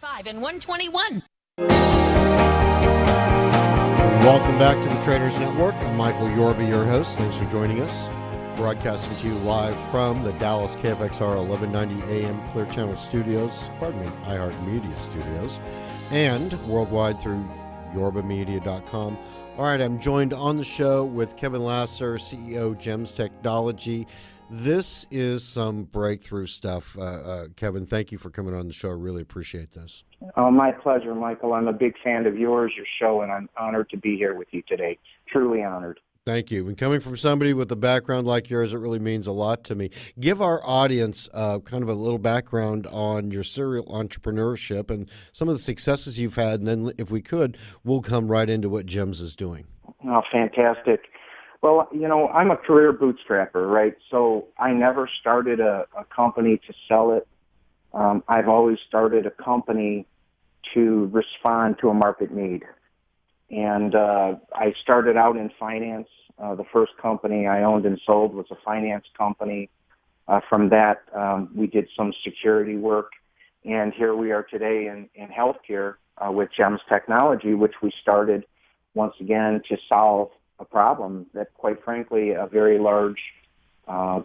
5 and 121. Welcome back to the Trainers Network. I'm Michael Yorba, your host. Thanks for joining us. Broadcasting to you live from the Dallas KFXR 1190 AM Clear Channel Studios, iHeart Media Studios, and worldwide through yorbamedia.com. All right, I'm joined on the show with Kevin Lasser, CEO, JEMS Technology. This is some breakthrough stuff. Kevin, thank you for coming on the show. I really appreciate this. Oh, my pleasure, Michael. I'm a big fan of yours, your show, and I'm honored to be here with you today. Truly honored. Thank you. And coming from somebody with a background like yours, it really means a lot to me. Give our audience kind of a little background on your serial entrepreneurship and some of the successes you've had. And then, if we could, we'll come right into what JEMS is doing. Oh, fantastic. Well, you know, I'm a career bootstrapper, right? So I never started a company to sell it. I've always started a company to respond to a market need. And I started out in finance. The first company I owned and sold was a finance company. From that, we did some security work. And here we are today in healthcare with JEMS Technology, which we started once again to solve a problem that, quite frankly, a very large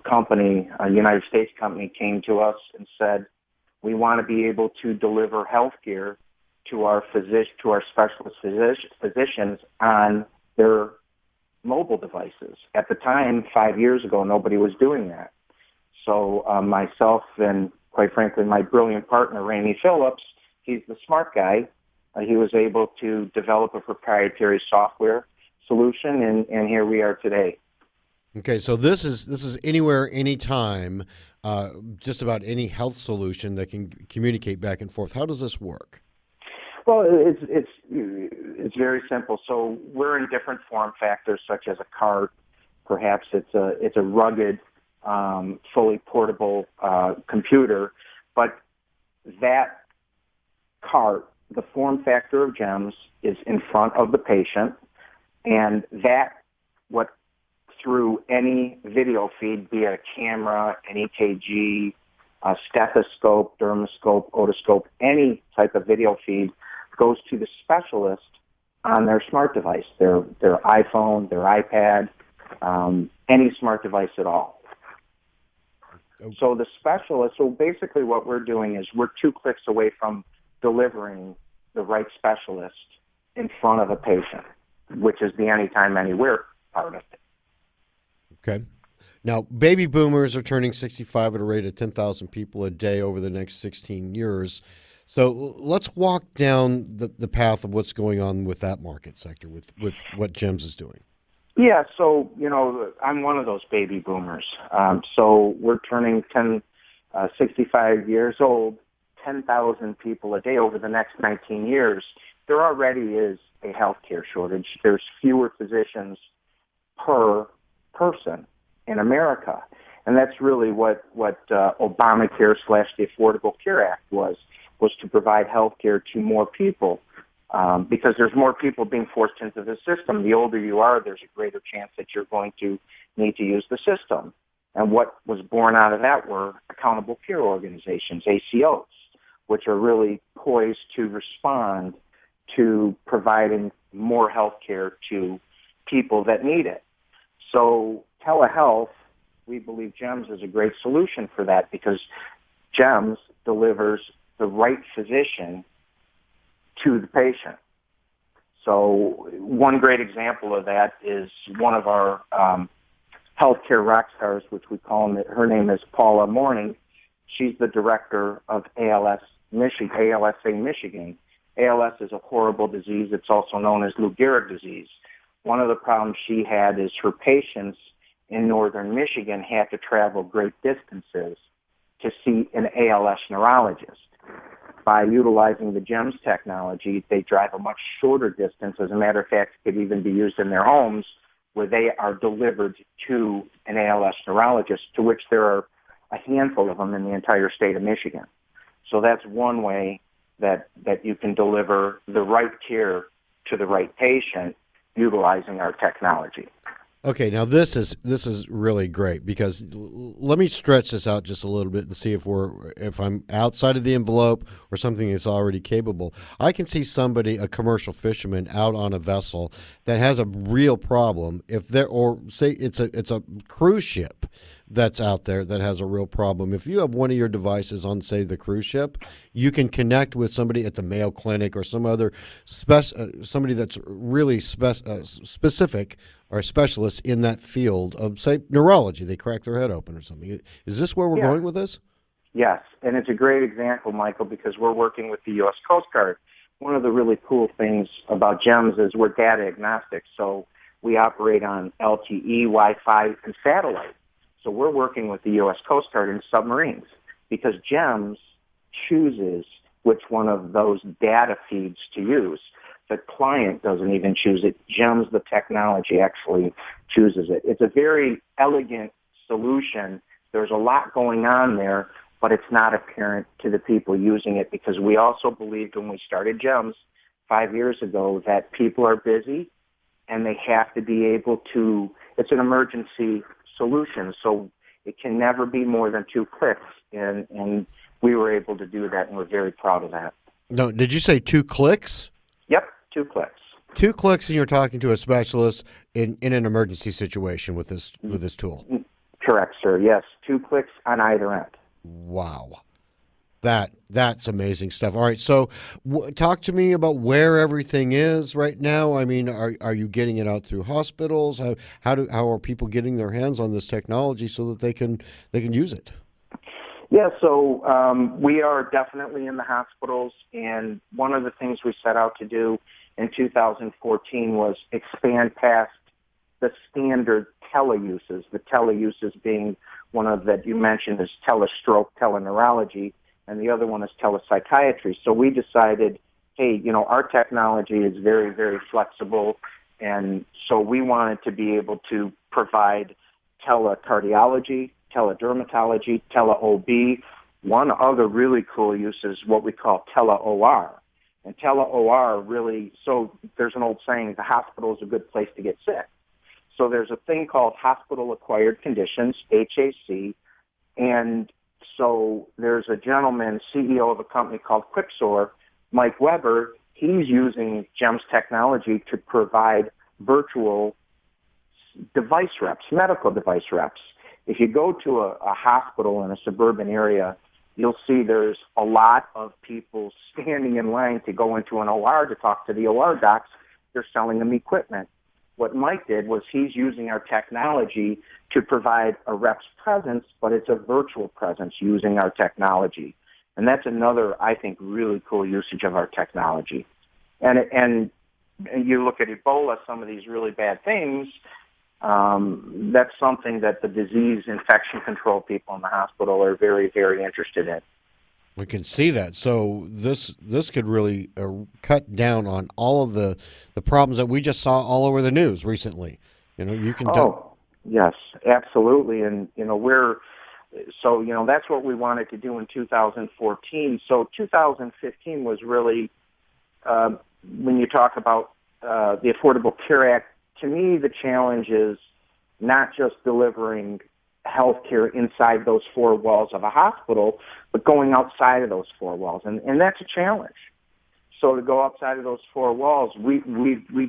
company, a United States company, came to us and said, we want to be able to deliver healthcare to our specialist physicians on their mobile devices. At the time, 5 years ago, nobody was doing that. So myself and, quite frankly, my brilliant partner, Randy Phillips, he's the smart guy. He was able to develop a proprietary software solution, and here we are today. Okay, so this is anywhere, anytime, just about any health solution that can communicate back and forth. How does this work? Well, it's very simple. So we're in different form factors, such as a cart. Perhaps it's a rugged, fully portable computer. But that cart, the form factor of JEMS, is in front of the patient, and through any video feed, be it a camera, an EKG, a stethoscope, dermoscope, otoscope, any type of video feed, goes to the specialist on their smart device, their iPhone, their iPad, any smart device at all. Okay. So basically what we're doing is we're 2 clicks away from delivering the right specialist in front of a patient, which is the anytime, anywhere part of it. Okay. Now, baby boomers are turning 65 at a rate of 10,000 people a day over the next 16 years. So let's walk down the path of what's going on with that market sector, with what JEMS is doing. Yeah, so, you know, I'm one of those baby boomers. So we're turning 65 years old, 10,000 people a day over the next 19 years. There already is a healthcare shortage. There's fewer physicians per person in America. And that's really what Obamacare / the Affordable Care Act was to provide health care to more people. Because there's more people being forced into the system. The older you are, there's a greater chance that you're going to need to use the system. And what was born out of that were accountable care organizations, ACOs, which are really poised to respond to providing more health care to people that need it. So telehealth, we believe JEMS is a great solution for that, because JEMS delivers the right physician to the patient. So one great example of that is one of our healthcare rock stars, which we call them. Her name is Paula Morning. She's the director of ALSA Michigan. ALS is a horrible disease. It's also known as Lou Gehrig disease. One of the problems she had is her patients in northern Michigan had to travel great distances to see an ALS neurologist. By utilizing the JEMS technology, they drive a much shorter distance. As a matter of fact, it could even be used in their homes, where they are delivered to an ALS neurologist, to which there are a handful of them in the entire state of Michigan. So that's one way that you can deliver the right care to the right patient utilizing our technology. Okay, now this is really great because let me stretch this out just a little bit and see if I'm outside of the envelope or something that's already capable. I can see somebody, a commercial fisherman, out on a vessel that has a real problem. If they're or say it's a cruise ship that's out there that has a real problem. If you have one of your devices on, say, the cruise ship, you can connect with somebody at the Mayo Clinic or some other somebody that's really specific or a specialist in that field of, say, neurology. They crack their head open or something. Is this where we're Yeah. going with this? Yes, and it's a great example, Michael, because we're working with the U.S. Coast Guard. One of the really cool things about GEMS is we're data agnostic, so we operate on LTE, Wi-Fi, and satellite. So we're working with the U.S. Coast Guard in submarines because GEMS chooses which one of those data feeds to use. The client doesn't even choose it. GEMS, the technology, actually chooses it. It's a very elegant solution. There's a lot going on there, but it's not apparent to the people using it because we also believed when we started GEMS 5 years ago that people are busy and they have to be able to, it's an emergency solution, so it can never be more than 2 clicks, and we were able to do that, and we're very proud of that. No, did you say 2 clicks? Yep, 2 clicks. 2 clicks, and you're talking to a specialist in an emergency situation with this tool. Correct, sir. Yes, 2 clicks on either end. Wow. That's amazing stuff. All right, so talk to me about where everything is right now. I mean, are you getting it out through hospitals? How are people getting their hands on this technology so that they can use it? Yeah, so we are definitely in the hospitals, and one of the things we set out to do in 2014 was expand past the standard teleuses. The teleuses being one of that you mentioned is telestroke, teleneurology, and the other one is telepsychiatry. So we decided, hey, our technology is very, very flexible, and so we wanted to be able to provide telecardiology, teledermatology, tele-OB. One other really cool use is what we call tele-OR. And tele-OR really, so there's an old saying, the hospital is a good place to get sick. So there's a thing called hospital-acquired conditions, HAC, and so there's a gentleman, CEO of a company called Quicksor, Mike Weber. He's using GEMS technology to provide virtual device reps, medical device reps. If you go to a hospital in a suburban area, you'll see there's a lot of people standing in line to go into an OR to talk to the OR docs. They're selling them equipment. What Mike did was he's using our technology to provide a rep's presence, but it's a virtual presence using our technology. And that's another, I think, really cool usage of our technology. And you look at Ebola, some of these really bad things, that's something that the disease infection control people in the hospital are very, very interested in. We can see that. So this could really cut down on all of the problems that we just saw all over the news recently. You can. Yes, absolutely. And that's what we wanted to do in 2014. So 2015 was really when you talk about the Affordable Care Act. To me, the challenge is not just delivering healthcare inside those 4 walls of a hospital, but going outside of those 4 walls, and that's a challenge. So to go outside of those 4 walls, we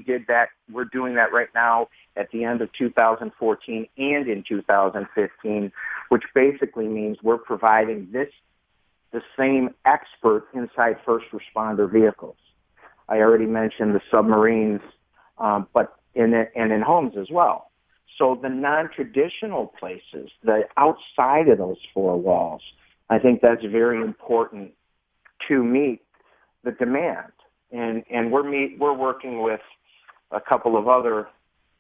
did that. We're doing that right now at the end of 2014 and in 2015, which basically means we're providing the same expert inside first responder vehicles. I already mentioned the submarines, but in homes as well. So the non-traditional places, the outside of those 4 walls, I think that's very important to meet the demand. And we're working with a couple of other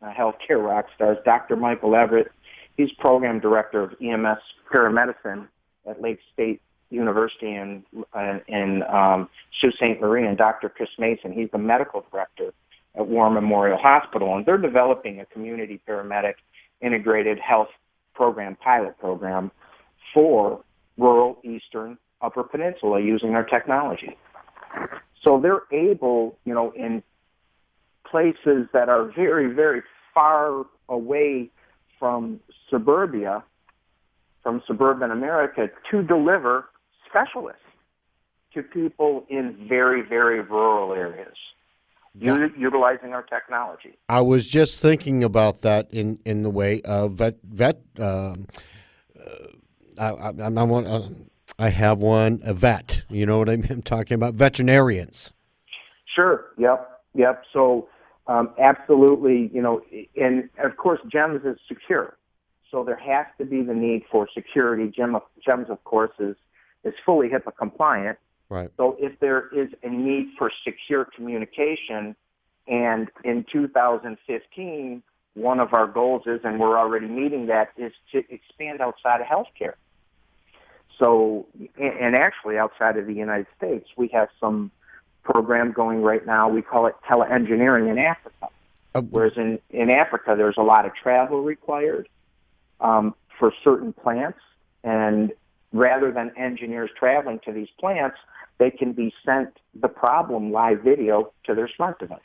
healthcare rock stars. Dr. Michael Everett, he's program director of EMS paramedicine at Lake State University in Sault Ste. Marie, and Dr. Chris Mason, he's the medical director at War Memorial Hospital, and they're developing a community paramedic integrated health program, pilot program for rural Eastern Upper Peninsula using our technology. So they're able, in places that are very, very far away from suburbia, from suburban America, to deliver specialists to people in very, very rural areas, utilizing our technology. I was just thinking about that in the way of I have one, a vet. You know what I'm talking about? Veterinarians. Sure. Yep. So, absolutely, and of course, JEMS is secure. So there has to be the need for security. JEMS, of course, is fully HIPAA compliant. Right. So if there is a need for secure communication, and in 2015, one of our goals is, and we're already meeting that, is to expand outside of healthcare. So, and actually outside of the United States, we have some program going right now. We call it teleengineering in Africa. Whereas in Africa, there's a lot of travel required for certain plants, and rather than engineers traveling to these plants, they can be sent the problem live video to their smart device.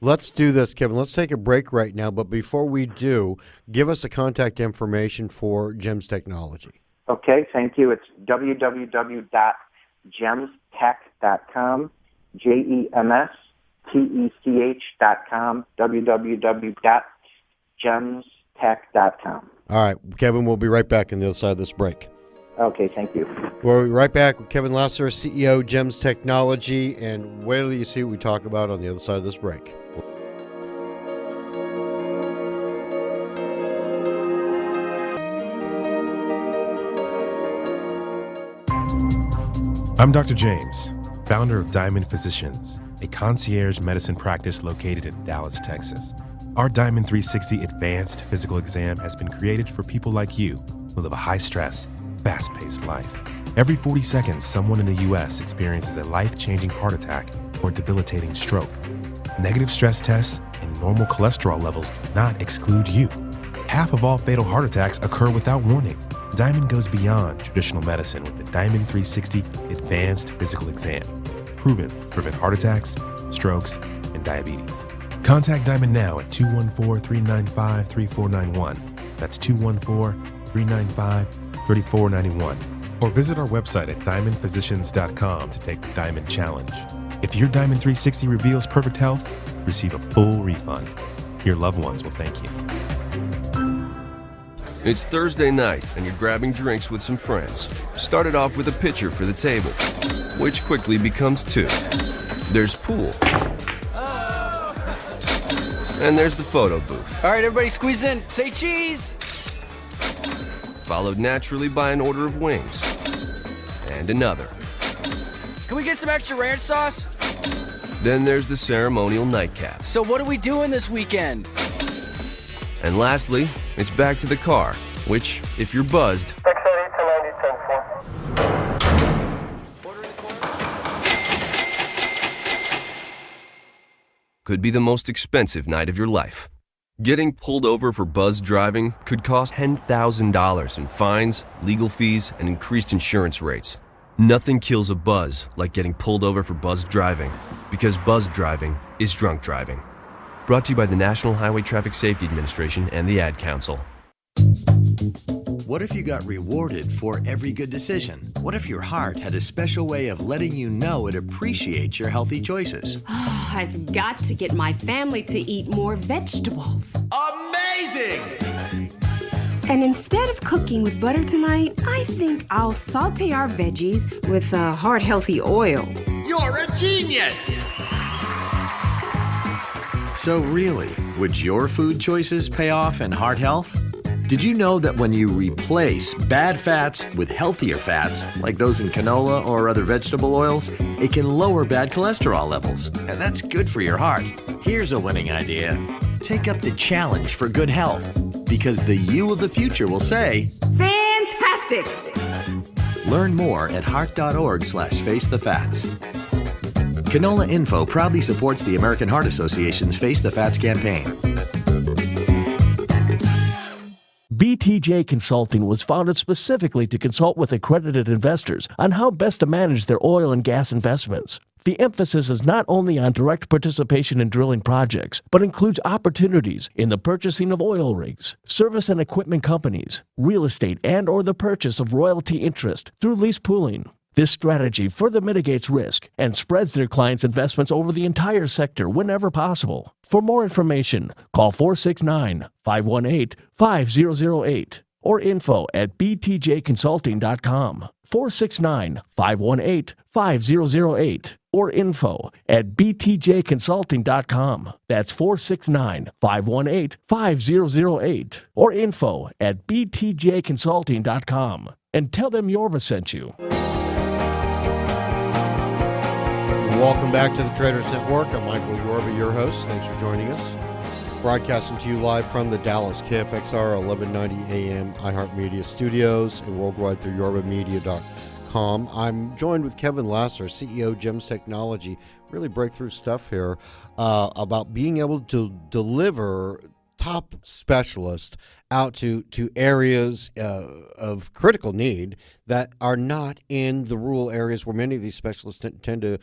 Let's do this, Kevin. Let's take a break right now, but before we do, give us the contact information for JEMS Technology. Okay, thank you. It's www.gemstech.com, JEMSTECH.com, www.gemstech.com. All right, Kevin, we'll be right back on the other side of this break. Okay, thank you. We'll be right back with Kevin Lasser, CEO, JEMS Technology, and wait till you see what we talk about on the other side of this break. I'm Dr. James, founder of Diamond Physicians, a concierge medicine practice located in Dallas, Texas. Our Diamond 360 Advanced Physical Exam has been created for people like you who live a high-stress, fast-paced life. Every 40 seconds, someone in the U.S. experiences a life-changing heart attack or debilitating stroke. Negative stress tests and normal cholesterol levels do not exclude you. Half of all fatal heart attacks occur without warning. Diamond goes beyond traditional medicine with the Diamond 360 Advanced Physical Exam, proven to prevent heart attacks, strokes, and diabetes. Contact Diamond now at 214-395-3491. That's 214-395-3491. Or visit our website at diamondphysicians.com to take the Diamond Challenge. If your Diamond 360 reveals perfect health, receive a full refund. Your loved ones will thank you. It's Thursday night, and you're grabbing drinks with some friends. Started off with a pitcher for the table, which quickly becomes two. There's pool. And there's the photo booth. All right, everybody squeeze in. Say cheese. Followed naturally by an order of wings. And another. Can we get some extra ranch sauce? Then there's the ceremonial nightcap. So what are we doing this weekend? And lastly, it's back to the car, which, if you're buzzed, could be the most expensive night of your life. Getting pulled over for buzz driving could cost $10,000 in fines, legal fees, and increased insurance rates. Nothing kills a buzz like getting pulled over for buzz driving, because buzz driving is drunk driving. Brought to you by the National Highway Traffic Safety Administration and the Ad Council. What if you got rewarded for every good decision? What if your heart had a special way of letting you know it appreciates your healthy choices? I've got to get my family to eat more vegetables. Amazing! And instead of cooking with butter tonight, I think I'll saute our veggies with heart-healthy oil. You're a genius! So really, would your food choices pay off in heart health? Did you know that when you replace bad fats with healthier fats, like those in canola or other vegetable oils, it can lower bad cholesterol levels, and that's good for your heart. Here's a winning idea. Take up the challenge for good health, because the you of the future will say, Fantastic! Learn more at heart.org/facethefats. Canola Info proudly supports the American Heart Association's Face the Fats campaign. BTJ Consulting was founded specifically to consult with accredited investors on how best to manage their oil and gas investments. The emphasis is not only on direct participation in drilling projects, but includes opportunities in the purchasing of oil rigs, service and equipment companies, real estate and/or the purchase of royalty interest through lease pooling. This strategy further mitigates risk and spreads their clients' investments over the entire sector whenever possible. For more information, call 469-518-5008 or info@btjconsulting.com. 469-518-5008 or info@btjconsulting.com. That's 469-518-5008 or info@btjconsulting.com. And tell them Yorba sent you. Welcome back to the Traders Network. I'm Michael Yorba, your host. Thanks for joining us. Broadcasting to you live from the Dallas KFXR 1190 AM iHeart Media Studios and worldwide through yorbamedia.com. I'm joined with Kevin Lasser, CEO, JEMS Technology. Really breakthrough stuff here about being able to deliver top specialists out to areas of critical need that are not in the rural areas where many of these specialists tend to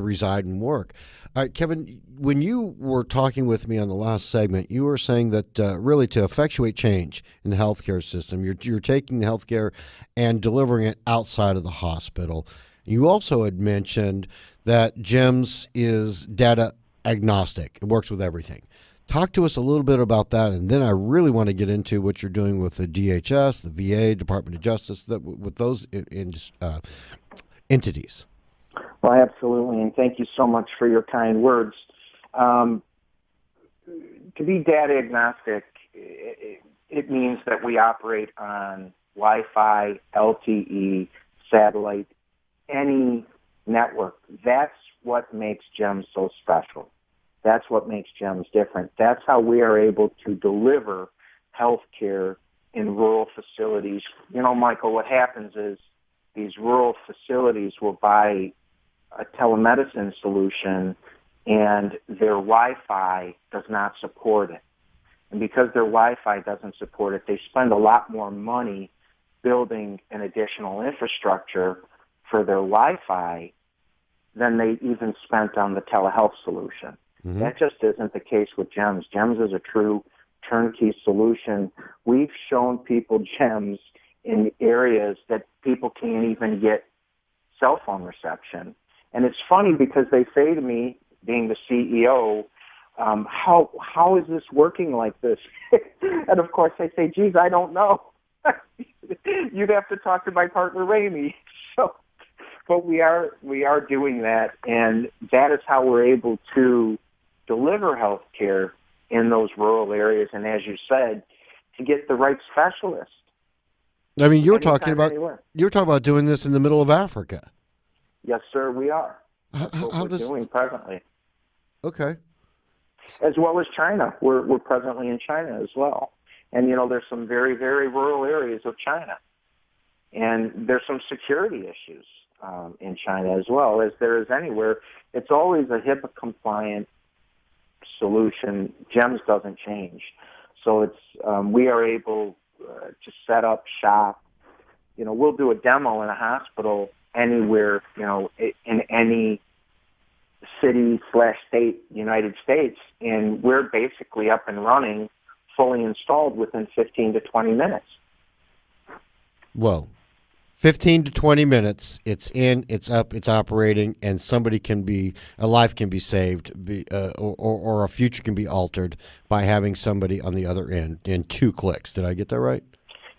reside and work. All right, Kevin, when you were talking with me on the last segment, you were saying that really to effectuate change in the healthcare system, you're taking the healthcare and delivering it outside of the hospital. You also had mentioned that JEMS is data agnostic. It works with everything. Talk to us a little bit about that, and then I really want to get into what you're doing with the DHS, the VA, Department of Justice, with those entities. Well, absolutely, and thank you so much for your kind words. To be data agnostic, it means that we operate on Wi-Fi, LTE, satellite, any network. That's what makes JEMS so special. That's what makes JEMS different. That's how we are able to deliver health care in rural facilities. You know, Michael, what happens is these rural facilities will buy a telemedicine solution and their Wi-Fi does not support it. And because their Wi-Fi doesn't support it, they spend a lot more money building an additional infrastructure for their Wi-Fi than they even spent on the telehealth solution. Mm-hmm. That just isn't the case with JEMS. JEMS is a true turnkey solution. We've shown people JEMS in areas that people can't even get cell phone reception. And it's funny because they say to me, being the CEO, how is this working like this? And of course I say, geez, I don't know. You'd have to talk to my partner, Ramey. But we are doing that, and that is how we're able to deliver health care in those rural areas, and as you said, to get the right specialist. I mean, you're talking about doing this in the middle of Africa. Yes, sir, we are. That's what we're doing presently. Okay. As well as China. We're presently in China as well. And, there's some very, very rural areas of China. And there's some security issues in China as well, as there is anywhere. It's always a HIPAA-compliant solution. JEMS doesn't change. So it's we are able to set up shop. We'll do a demo in a hospital anywhere, in any city/state, United States, and we're basically up and running, fully installed within 15 to 20 minutes. Well, 15 to 20 minutes, it's in, it's up, it's operating, and a life can be saved, or a future can be altered by having somebody on the other end in 2 clicks. Did I get that right?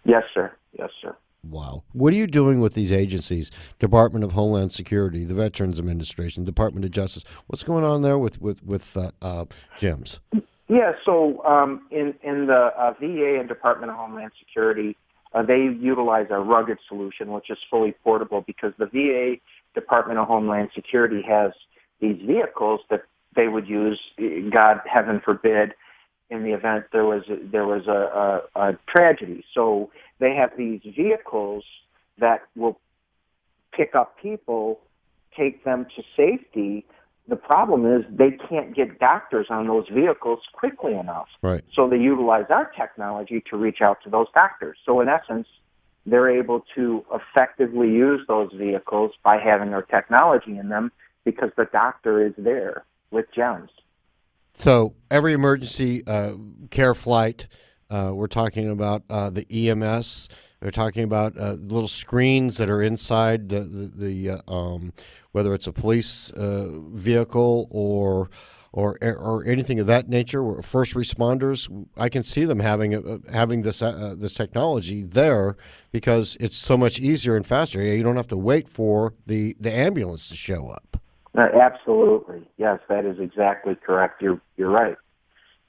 Yes, sir. Yes, sir. Wow. What are you doing with these agencies? Department of Homeland Security, the Veterans Administration, Department of Justice. What's going on there with JEMS? Yeah, so in the VA and Department of Homeland Security, they utilize a rugged solution, which is fully portable, because the VA, Department of Homeland Security, has these vehicles that they would use, God, heaven forbid, in the event there was a tragedy. So they have these vehicles that will pick up people, take them to safety. The problem is they can't get doctors on those vehicles quickly enough. Right. So they utilize our technology to reach out to those doctors. So in essence, they're able to effectively use those vehicles by having our technology in them, because the doctor is there with JEMS. So every emergency care flight, we're talking about the EMS. We're talking about little screens that are inside the whether it's a police vehicle or anything of that nature. Or first responders, I can see them having this technology there because it's so much easier and faster. You don't have to wait for the ambulance to show up. Absolutely, yes, that is exactly correct. You're right,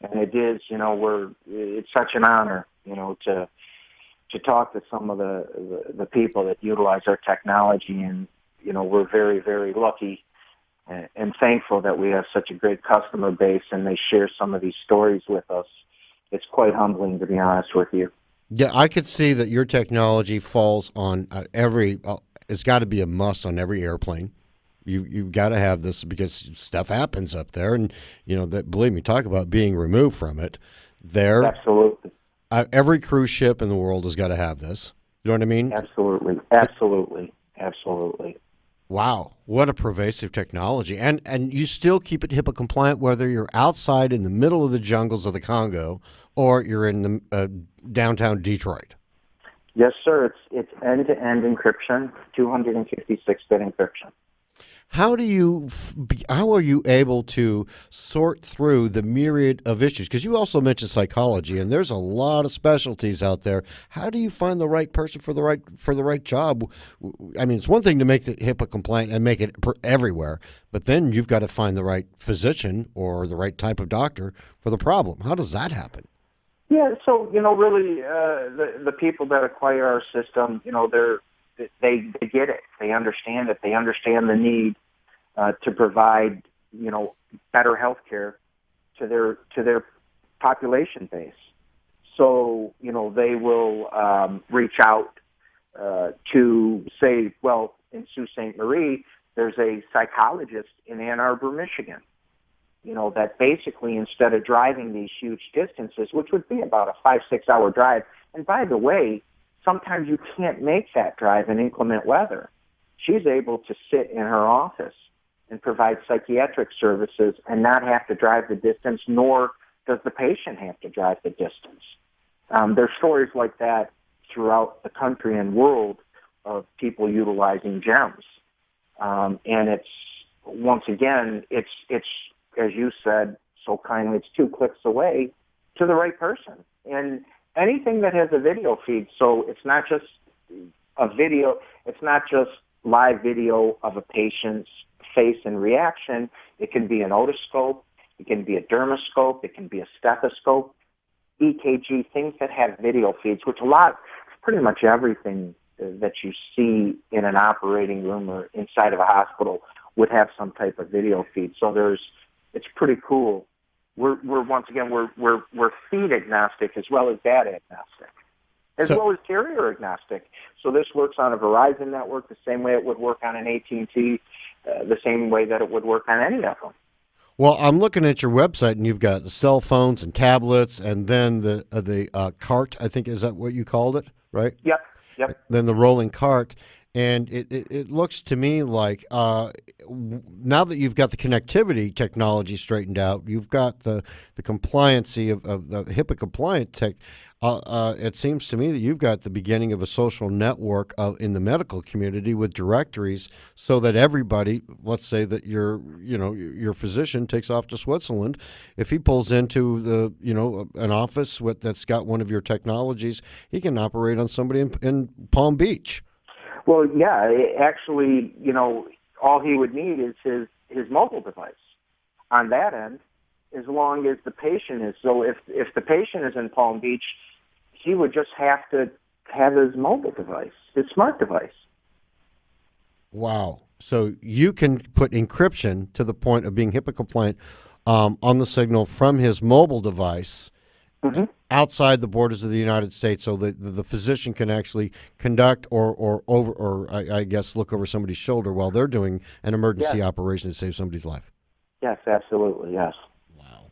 and it is. It's such an honor, to talk to some of the people that utilize our technology, and we're very, very lucky and thankful that we have such a great customer base, and they share some of these stories with us. It's quite humbling, to be honest with you. Yeah, I could see that your technology falls on it's got to be a must on every airplane. You've got to have this because stuff happens up there, and that, believe me, talk about being removed from it. There, absolutely. Every cruise ship in the world has got to have this. You know what I mean? Absolutely. Wow, what a pervasive technology, and you still keep it HIPAA compliant whether you're outside in the middle of the jungles of the Congo or you're in the downtown Detroit. Yes, sir. It's end-to-end encryption, 256-bit encryption. How are you able to sort through the myriad of issues? Because you also mentioned psychology, and there's a lot of specialties out there. How do you find the right person for the right job? I mean, it's one thing to make the HIPAA compliant and make it everywhere, but then you've got to find the right physician or the right type of doctor for the problem. How does that happen? Yeah, so really, the people that acquire our system, they get it. They understand it. They understand the need to provide, better health care to their population base. So, they will reach out to say, well, in Sault Ste. Marie, there's a psychologist in Ann Arbor, Michigan, that basically instead of driving these huge distances, which would be about a 5-6 hour drive, and by the way, sometimes you can't make that drive in inclement weather. She's able to sit in her office and provide psychiatric services and not have to drive the distance, nor does the patient have to drive the distance. There's stories like that throughout the country and world of people utilizing JEMS. And it's, once again, it's as you said so kindly, it's 2 clicks away to the right person. And anything that has a video feed, so it's not just a video, it's not just live video of a patient's face and reaction. It can be an otoscope, it can be a dermoscope, it can be a stethoscope, EKG, things that have video feeds, which pretty much everything that you see in an operating room or inside of a hospital would have some type of video feed. So it's pretty cool. We're once again we're feed agnostic as well as data agnostic, as well as carrier agnostic. So this works on a Verizon network the same way it would work on an AT&T, the same way that it would work on any of them. Well, I'm looking at your website, and you've got the cell phones and tablets, and then the cart. I think, is that what you called it, right? Yep. Then the rolling cart. And it looks to me like now that you've got the connectivity technology straightened out, you've got the compliancy of the HIPAA compliant tech. It seems to me that you've got the beginning of a social network in the medical community with directories, so that everybody, let's say that your physician takes off to Switzerland, if he pulls into an office that's got one of your technologies, he can operate on somebody in Palm Beach. Well, yeah, actually, all he would need is his mobile device on that end, as long as the patient is. So if the patient is in Palm Beach, he would just have to have his mobile device, his smart device. Wow. So you can put encryption to the point of being HIPAA compliant on the signal from his mobile device outside the borders of the United States, so that the physician can actually conduct or I guess look over somebody's shoulder while they're doing an emergency operation to save somebody's life. Yes, absolutely, yes. Wow.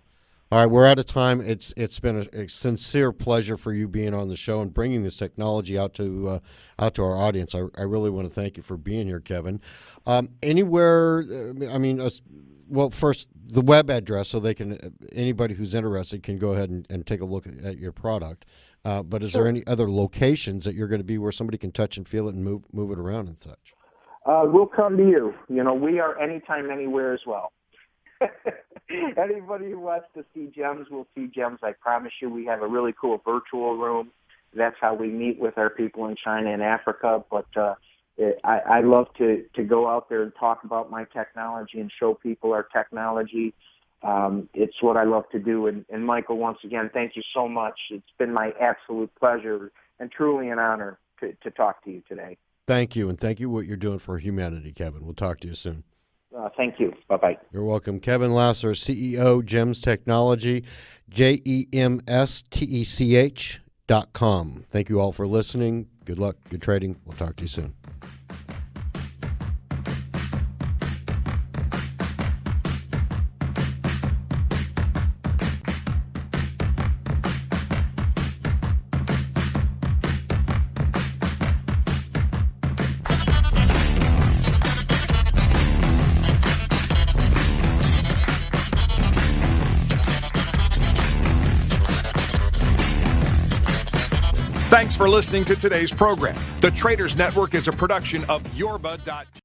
All right, we're out of time. It's been a sincere pleasure for you being on the show and bringing this technology out to our audience. I really want to thank you for being here, Kevin. Anywhere, well, first the web address, so they can anybody who's interested can go ahead and take a look at your product. But is there any other locations that you're going to be where somebody can touch and feel it and move it around and such? We'll come to you. We are anytime, anywhere as well. Anybody who wants to see GEMS will see GEMS. I promise you, we have a really cool virtual room. That's how we meet with our people in China and Africa. But I love to go out there and talk about my technology and show people our technology. It's what I love to do. And Michael, once again, thank you so much. It's been my absolute pleasure and truly an honor to talk to you today. Thank you, and thank you what you're doing for humanity, Kevin. We'll talk to you soon. Thank you. Bye-bye. You're welcome. Kevin Lasser, CEO, JEMS Technology, JEMSTECH.com. Thank you all for listening. Good luck. Good trading. We'll talk to you soon. Thanks for listening to today's program. The Traders Network is a production of Yorba.tv.